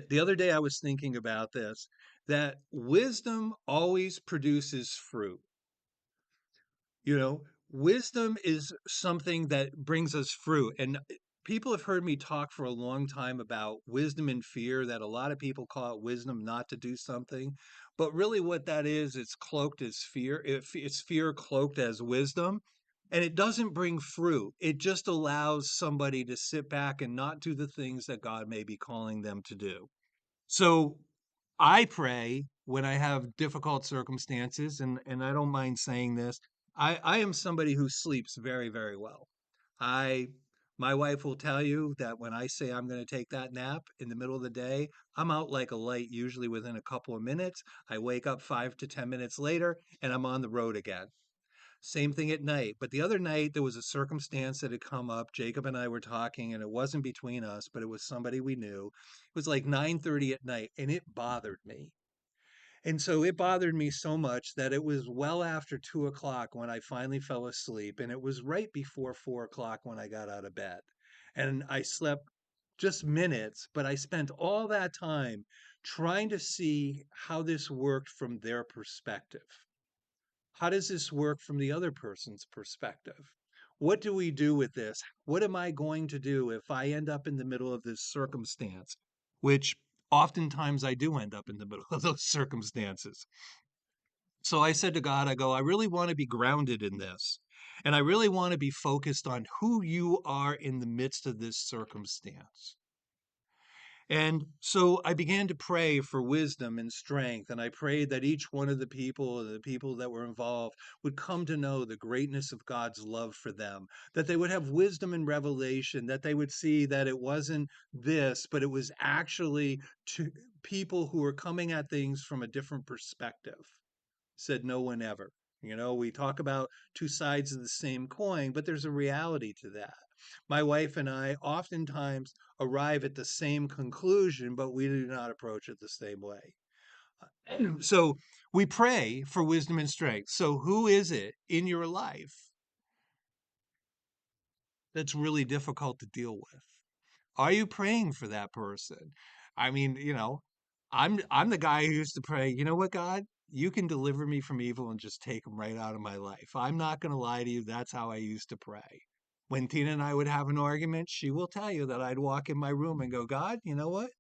The other day I was thinking about this, that wisdom always produces fruit. You know, wisdom is something that brings us fruit. And people have heard me talk for a long time about wisdom and fear, that a lot of people call it wisdom not to do something. But really, what that is, it's cloaked as fear. It's fear cloaked as wisdom. And it doesn't bring fruit. It just allows somebody to sit back and not do the things that God may be calling them to do. So I pray when I have difficult circumstances, and I don't mind saying this. I am somebody who sleeps very, very well. I My wife will tell you that when I say I'm going to take that nap in the middle of the day, I'm out like a light, usually within a couple of minutes. I wake up 5 to 10 minutes later and I'm on the road again. Same thing at night. But the other night, there was a circumstance that had come up. Jacob and I were talking, and it wasn't between us, but it was somebody we knew. It was like 9:30 at night, and it bothered me. And so it bothered me so much that it was well after 2 o'clock when I finally fell asleep. And it was right before 4 o'clock when I got out of bed. And I slept just minutes, but I spent all that time trying to see how this worked from their perspective. How does this work from the other person's perspective? What do we do with this? What am I going to do if I end up in the middle of this circumstance? Which oftentimes I do end up in the middle of those circumstances. So I said to God, I go, I really want to be grounded in this. And I really want to be focused on who you are in the midst of this circumstance. And so I began to pray for wisdom and strength. And I prayed that each one of the people that were involved, would come to know the greatness of God's love for them, that they would have wisdom and revelation, that they would see that it wasn't this, but it was actually to people who were coming at things from a different perspective. Said no one ever. We talk about two sides of the same coin, but there's a reality to that. My wife and I oftentimes arrive at the same conclusion, but we do not approach it the same way. So we pray for wisdom and strength. So, who is it in your life that's really difficult to deal with? Are you praying for that person? I mean, I'm the guy who used to pray, you know what, God? You can deliver me from evil and just take them right out of my life. I'm not going to lie to you. That's how I used to pray. When Tina and I would have an argument, she will tell you that I'd walk in my room and go, God, you know what?